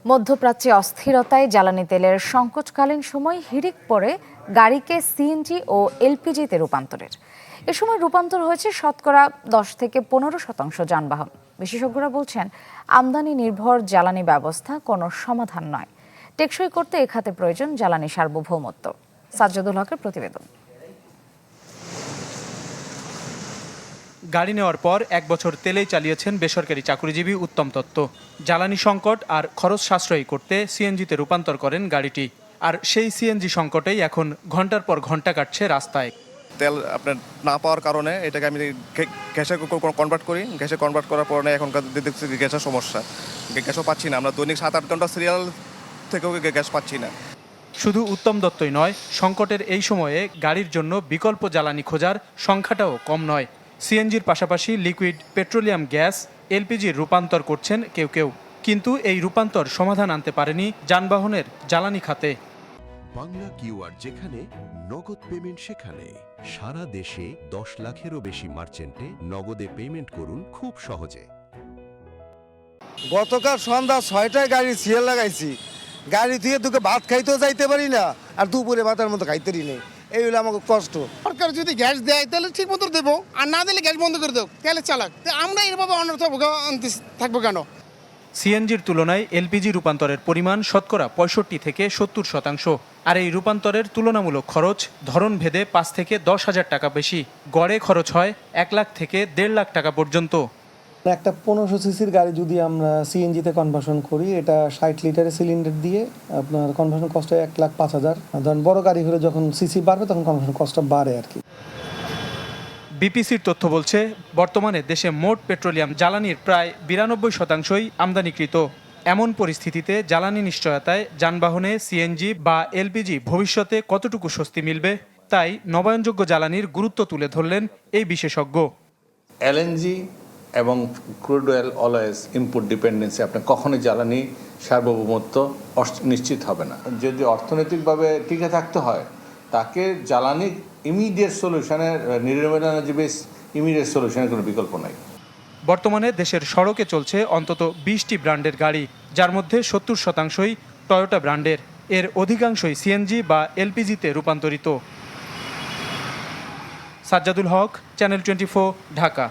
মধ্যপ্রাচ্যে অস্থিরতায় জ্বালানি তেলের সংকটকালীন সময় হিড়িক পড়ে গাড়িকে সিএনজি ও এলপিজিতে রূপান্তরের। এ সময় রূপান্তর হয়েছে শতকরা 10 থেকে 15% যানবাহন। বিশেষজ্ঞরা বলছেন, আমদানি নির্ভর জ্বালানি ব্যবস্থা কোনো সমাধান নয়। টেকসই করতে এ খাতে প্রয়োজন জ্বালানি সার্বভৌমত্ব। সাজ্জাদুল হকের প্রতিবেদন। গাড়ি নেওয়ার পর 1 বছর তেলেই চালিয়েছেন বেসরকারি চাকরিজীবী উত্তম দত্ত। জ্বালানি সংকট আর খরচ সাশ্রয়ী করতে সিএনজিতে রূপান্তর করেন গাড়িটি। আর সেই সিএনজি সংকটেই এখন ঘন্টার পর ঘন্টা কাটছে রাস্তায়। তেল আপনার না পাওয়ার কারণে এটাকে আমি গ্যাসে কনভার্ট করি। গ্যাসে কনভার্ট করার পরে এখনকার দেখছি গ্যাসের সমস্যা, গ্যাসও পাচ্ছি না। আমরা দৈনিক 7-8 ঘন্টা সিরিয়াল থেকেও গ্যাস পাচ্ছি না। শুধু উত্তম দত্তই নয়, সংকটের এই সময়ে গাড়ির জন্য বিকল্প জ্বালানি খোঁজার সংখ্যাটাও কম নয়। সিএনজির পাশাপাশি লিকুইড পেট্রোলিয়াম গ্যাস, এলপিজির রূপান্তর করছেন কেউ কেউ। কিন্তু এই রূপান্তর সমাধান আনতে পারেনি যানবাহনের জ্বালানি খাতে। বাংলা কিউআর, যেখানে নগদ পেমেন্ট সেখানে। সারা দেশে 10 লাখেরও বেশি মার্চেন্টে নগদে পেমেন্ট করুন খুব সহজে। গতকাল সন্ধ্যা 6টায় গাড়ি সিএল লাগাইছি, গাড়ি থেকে দুকে ভাত খাইতেও যাইতে পারি না, আর দুপুরে ভাতের মতো খাইতেই নেই। এই হলো আমাকে কষ্ট। সরকার যদি গ্যাস দেয় তাহলে ঠিক মতো দেবো, আর না দিলে গ্যাস বন্ধ করে দেবো, তাহলে চালাক। আমরা এরভাবে অনর্থ থাকবো কেন? সিএনজির তুলনায় এলপিজি রূপান্তরের পরিমাণ শতকরা 65 থেকে 70%। আর এই রূপান্তরের তুলনামূলক খরচ ধরন ভেদে 5 থেকে 10 হাজার টাকা বেশি। গড়ে খরচ হয় 1 লাখ থেকে 1.5 লাখ টাকা পর্যন্ত। একটা 1500 সিসির গাড়ি যদি আমরা সিএনজিতে কনভার্সন করি, এটা 60 লিটারের সিলিন্ডার দিয়ে আপনার কনভার্সন কস্ট হয় 1,05,000। ধরেন বড় গাড়ি হলে যখন সিসি বাড়বে তখন কনভার্সন কস্টটা বাড়ে আর কি। বিপিসির তথ্য বলছে, বর্তমানে দেশে মোট পেট্রোলিয়াম জ্বালানির প্রায় 92%ই আমদানিকৃত। এমন পরিস্থিতিতে জ্বালানি নিশ্চয়তায় যানবাহনে সিএনজি বা এলপিজি ভবিষ্যতে কতটুকু স্বস্তি মিলবে, তাই নবায়নযোগ্য জ্বালানির গুরুত্ব তুলে ধরলেন এই বিশেষজ্ঞ। এলএনজি এবং crude oil always input dependency, আপনার কখনোই জ্বালানি সার্বভৌমত্ব নিশ্চিত হবে না। যদি অর্থনৈতিকভাবে টিকে থাকতে হয়, তাকে জ্বালানি ইমিডিয়েট সলিউশনের, নির্মূল এনার্জি বেস ইমিডিয়েট সলিউশনের কোনো বিকল্প নাই। বর্তমানে দেশের সড়কে চলছে অন্তত 20টি ব্র্যান্ডের গাড়ি, যার মধ্যে 70%ই টয়োটা ব্র্যান্ডের। এর অধিকাংশই সিএনজি বা এলপিজিতে রূপান্তরিত। সাজ্জাদুল হক, চ্যানেল 24, ঢাকা।